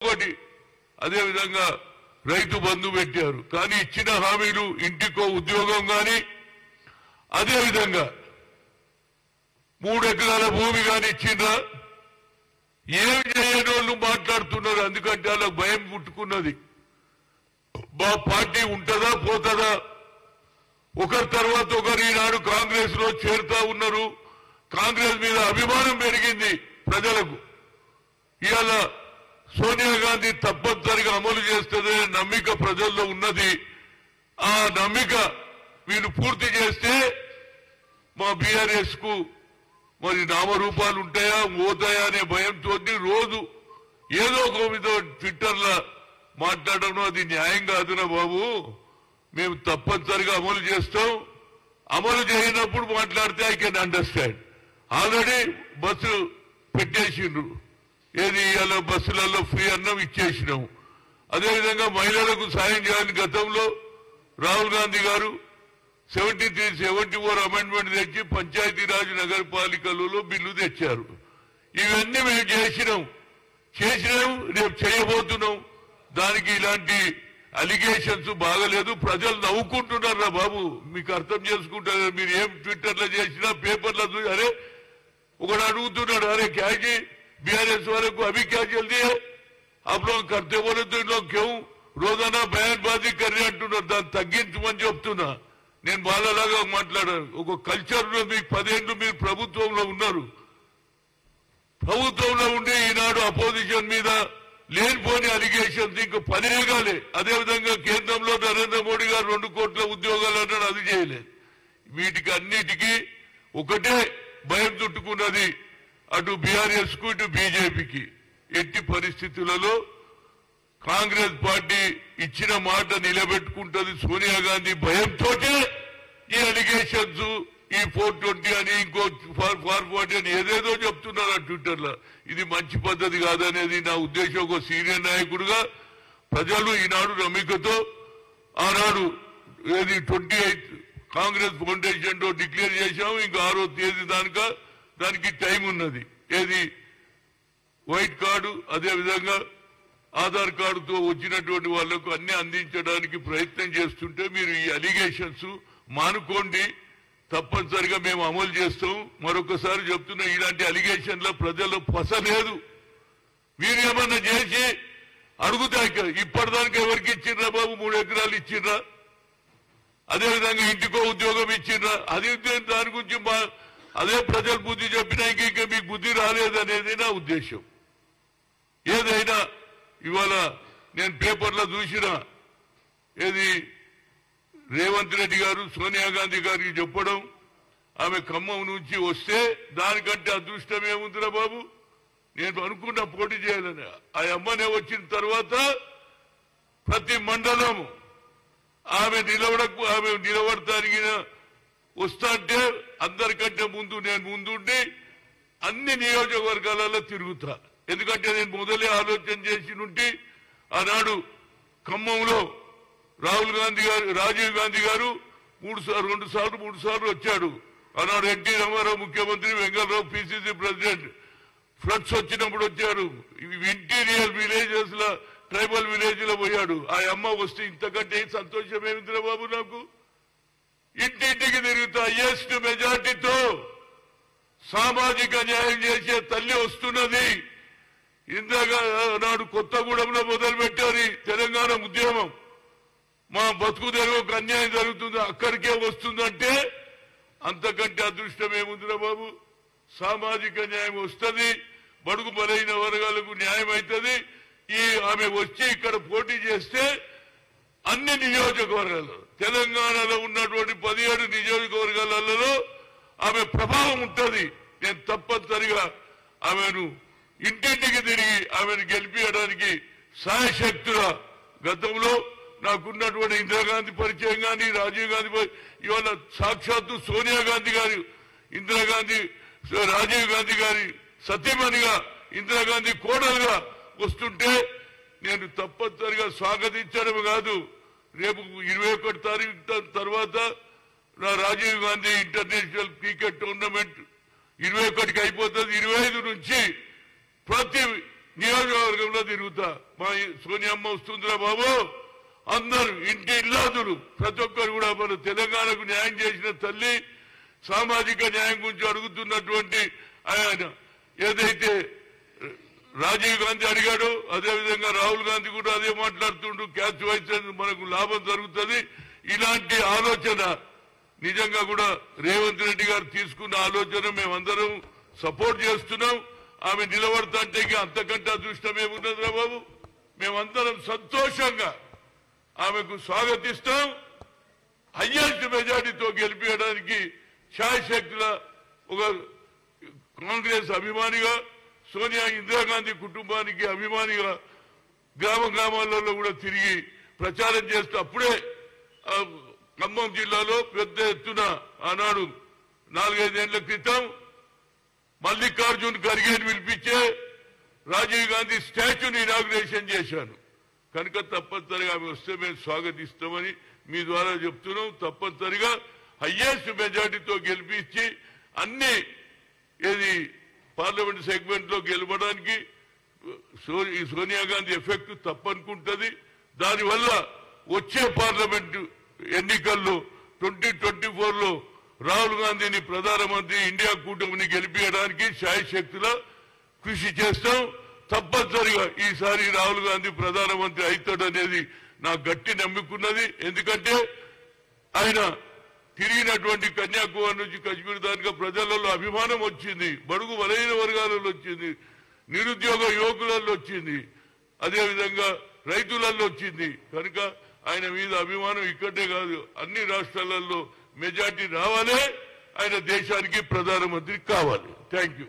ఒకటి అదే విధంగా రైతు బంధు పెట్టారు. కానీ ఇచ్చిన హామీలు ఇంటికో ఉద్యోగం కానీ అదే విధంగా 3 ఎకరాల భూమి కానీ ఇచ్చిండ్రా? ఏమి చేయని వాళ్ళు మాట్లాడుతున్నారు. ఎందుకంటే అలా భయం పుట్టుకున్నది. మా పార్టీ ఉంటుందా పోతుందా? ఒకరి తర్వాత ఒకరు ఈనాడు కాంగ్రెస్ లో చేరుతా ఉన్నారు. కాంగ్రెస్ మీద అభిమానం పెరిగింది ప్రజలకు. ఇవాళ సోనియా గాంధీ తప్పనిసరిగా అమలు చేస్తుందనే నమ్మిక ప్రజల్లో ఉన్నది. ఆ నమ్మిక వీళ్ళు పూర్తి చేస్తే మా బీఆర్ఎస్ కు మరి నామరూపాలు ఉంటాయా పోతాయా అనే భయంతో రోజు ఏదో ఒక ట్విట్టర్లో మాట్లాడడం అది న్యాయం కాదునా బాబు. మేము తప్పనిసరిగా అమలు చేస్తాం. అమలు చేయనప్పుడు మాట్లాడితే I can understand. Already bus పెట్టేసిండ్రు. ఏది ఇవాళ బస్సులలో ఫ్రీ అన్నం ఇచ్చేసినాము. అదేవిధంగా మహిళలకు సాయం చేయాలని గతంలో రాహుల్ గాంధీ గారు 73-74 అమెండ్మెంట్ తెచ్చి పంచాయతీరాజ్ నగరపాలికలలో బిల్లు తెచ్చారు. ఇవన్నీ మేము చేసినాం. రేపు చేయబోతున్నాం. దానికి ఇలాంటి అలిగేషన్స్ బాగలేదు. ప్రజలు నవ్వుకుంటున్నారా బాబు? మీకు అర్థం చేసుకుంటారు. మీరు ఏం ట్విట్టర్లో చేసినా పేపర్లో చూసి అరే ఒకడు అడుగుతున్నాడు, అరే క్యాజీ बीआरएस वाले को अभी क्या जल्दी है, आप लोग करते बोले तो इन लोग क्यों रोजाना बयानबाजी कर रहे అంటున్నారు. దాన్ని తగ్గించమని చెప్తున్నా. నేను బాలలాగా మాట్లాడాను. ఒక కల్చర్ మీకు 10 ఏళ్ళు మీరు ప్రభుత్వంలో ఉన్నారు. ప్రభుత్వంలో ఉండి ఈనాడు అపోజిషన్ మీద లేనిపోని అలిగేషన్స్ ఇంకా 10 ఏగాలే. అదేవిధంగా కేంద్రంలో నరేంద్ర మోడీ గారు 2 కోట్ల ఉద్యోగాలు అన్నాడు, అది చేయలేదు. వీటికి అన్నిటికీ ఒకటే భయం చుట్టుకున్నది, అటు బీఆర్ఎస్ కు ఇటు బీజేపీకి. ఎట్టి పరిస్థితులలో కాంగ్రెస్ పార్టీ ఇచ్చిన మాట నిలబెట్టుకుంటుంది. సోనియా గాంధీ భయంతో ఈ అలిగేషన్స్, ఈ 420 అని ఇంకో 440 అని ఏదేదో చెప్తున్నారు ట్విట్టర్ లో. ఇది మంచి పద్ధతి కాదనేది నా ఉద్దేశం. ఒక సీనియర్ నాయకుడుగా ప్రజలు ఈనాడు నమ్మికతో ఆనాడు ఏది 28 కాంగ్రెస్ ఫౌండేషన్ లో డిక్లేర్ చేశాము. ఇంకా 6వ తేదీ దానికి టైం ఉన్నది. ఏది వైట్ కార్డు అదేవిధంగా ఆధార్ కార్డుతో వచ్చినటువంటి వాళ్లకు అన్ని అందించడానికి ప్రయత్నం చేస్తుంటే మీరు ఈ అలిగేషన్స్ మానుకోండి. తప్పనిసరిగా మేము అమలు చేస్తాం. మరొకసారి చెప్తున్నా, ఇలాంటి అలిగేషన్ల ప్రజల్లో పసలేదు. మీరు ఏమన్నా చేసి అడుగుతాయి. ఇప్పటిదానికి ఎవరికి ఇచ్చిండ్రా బాబు? 3 ఎకరాలు ఇచ్చిండ్రా? అదేవిధంగా ఇంటికో ఉద్యోగం ఇచ్చిండ్రా? అది దాని గురించి అదే ప్రజలు బుద్ధి చెప్పినా ఇంకా మీకు బుద్ధి రాలేదనేది నా ఉద్దేశం. ఏదైనా ఇవాళ నేను పేపర్లో చూసిన ఏది రేవంత్ రెడ్డి గారు సోనియా గాంధీ గారికి చెప్పడం, ఆమె ఖమ్మం నుంచి వస్తే దానికంటే అదృష్టం ఏముందిరా బాబు. నేను అనుకున్న పోటీ చేయాలని ఆ అమ్మనే వచ్చిన తర్వాత ప్రతి మండలం ఆమె నిలబడతానికి వస్తా అంటే అందరికంటే ముందు నేను ముందుండి అన్ని నియోజకవర్గాలలో తిరుగుతా. ఎందుకంటే నేను మొదలే ఆలోచన చేసి నుండి ఆనాడు ఖమ్మంలో రాహుల్ గాంధీ గారు రాజీవ్ గాంధీ గారు 2 సార్లు వచ్చాడు. ఆనాడు ఎన్టీ రామారావు ముఖ్యమంత్రి, వెంకటరావు పిసిసి ప్రెసిడెంట్. ఫ్లడ్స్ వచ్చినప్పుడు వచ్చారు. ఇంటీరియర్ విలేజెస్ లో ట్రైబల్ విలేజ్ లో పోయాడు. ఆ అమ్మ వస్తే ఇంతకంటే సంతోషం ఏమిందిరా బాబు నాకు. ఇంటింటికి తిరుగుతా హైయెస్ట్ మెజార్టీతో సామాజిక న్యాయం చేసే తల్లి వస్తున్నది. ఇందాక నాడు కొత్తగూడెంలో మొదలు పెట్టారు తెలంగాణ ఉద్యమం. మా బతుకు తెరువుకు అన్యాయం జరుగుతుంది, అక్కడికే వస్తుందంటే అంతకంటే అదృష్టం ఏముందిరా బాబు. సామాజిక న్యాయం వస్తుంది, బడుగు బలైన వర్గాలకు న్యాయం అవుతుంది. ఆమె వచ్చి ఇక్కడ పోటీ చేస్తే అన్ని నియోజకవర్గాలు తెలంగాణలో ఉన్నటువంటి 17 నియోజకవర్గాలలో ఆమె ప్రభావం ఉంటుంది. నేను తప్పనిసరిగా ఆమెను ఇంటింటికి తిరిగి ఆమెను గెలిపించడానికి సాయశక్తుల గతంలో నాకున్నటువంటి ఇందిరాగాంధీ పరిచయం కానీ రాజీవ్ గాంధీ ఇవాళ సాక్షాత్తు సోనియా గాంధీ గారు రాజీవ్ గాంధీ గారి సతీమణిగా ఇందిరాగాంధీ కోడలుగా వస్తుంటే నేను తప్పనిసరిగా స్వాగతించడం కాదు. రేపు 21 తారీఖు తర్వాత నా Rajiv Gandhi international cricket tournament 21కి అయిపోతుంది. 25 నుంచి ప్రతి నియోజకవర్గంలో తిరుగుతా. మా సోనియమ్మ వస్తుందిరా బాబు, అందరూ ఇంటి ఇల్లాదులు ప్రతి ఒక్కరు కూడా మన తెలంగాణకు న్యాయం చేసిన తల్లి, సామాజిక న్యాయం గురించి అడుగుతున్నటువంటి ఆయన ఏదైతే రాజీవ్ గాంధీ అడిగాడో అదేవిధంగా రాహుల్ గాంధీ కూడా అదే మాట్లాడుతుండ్రు. క్యాచ్ వైస్ మనకు లాభం జరుగుతుంది. ఇలాంటి ఆలోచన నిజంగా కూడా రేవంత్ రెడ్డి గారు తీసుకున్న ఆలోచన మేమందరం సపోర్ట్ చేస్తున్నాం. ఆమె నిలబడతాంటే అంతకంటే అదృష్టం ఏమున్నదిరా బాబు. మేమందరం సంతోషంగా ఆమెకు స్వాగతిస్తాం. హయ్యెస్ట్ మెజార్టీతో గెలిపించడానికి శాయశక్తుల ఒక కాంగ్రెస్ అభిమానిగా, సోనియా ఇందిరాగాంధీ కుటుంబానికి అభిమానిగా గ్రామాలలో కూడా తిరిగి ప్రచారం చేస్తూ అప్పుడే ఖమ్మం జిల్లాలో పెద్ద ఎత్తున ఆనాడు 4-5 ఏళ్ల క్రితం మల్లికార్జున్ ఖర్గేని పిలిపించే రాజీవ్ గాంధీ స్టాచ్యూని ఇనాగ్రేషన్ చేశాను. కనుక తప్పనిసరిగా ఆమె వస్తే మేము స్వాగతిస్తామని మీ ద్వారా చెప్తున్నాం. తప్పనిసరిగా హయ్యెస్ట్ మెజార్టీతో గెలిపించి అన్ని పార్లమెంట్ సెగ్మెంట్ లో గెలవడానికి సోనియా గాంధీ ఎఫెక్ట్ తప్పనుకుంటది. దానివల్ల వచ్చే పార్లమెంట్ ఎన్నికల్లో 2024లో రాహుల్ గాంధీని ప్రధానమంత్రి ఇండియా కూటమిని గెలిపించడానికి శాయశక్తుల కృషి చేస్తాం. తప్పనిసరిగా ఈసారి రాహుల్ గాంధీ ప్రధానమంత్రి అవుతాడనేది నా గట్టి నమ్ముకున్నది. ఎందుకంటే ఆయన తిరిగినటువంటి కన్యాకుమారి నుంచి కశ్మీర్ దానిగా ప్రజలలో అభిమానం వచ్చింది, బడుగు బలహీన వర్గాలలో వచ్చింది, నిరుద్యోగ యువకులలో వచ్చింది, అదేవిధంగా రైతులలో వచ్చింది. కనుక ఆయన మీద అభిమానం ఇక్కడే కాదు అన్ని రాష్ట్రాలలో మెజార్టీ రావాలి. ఆయన దేశానికి ప్రధానమంత్రి కావాలి. Thank you.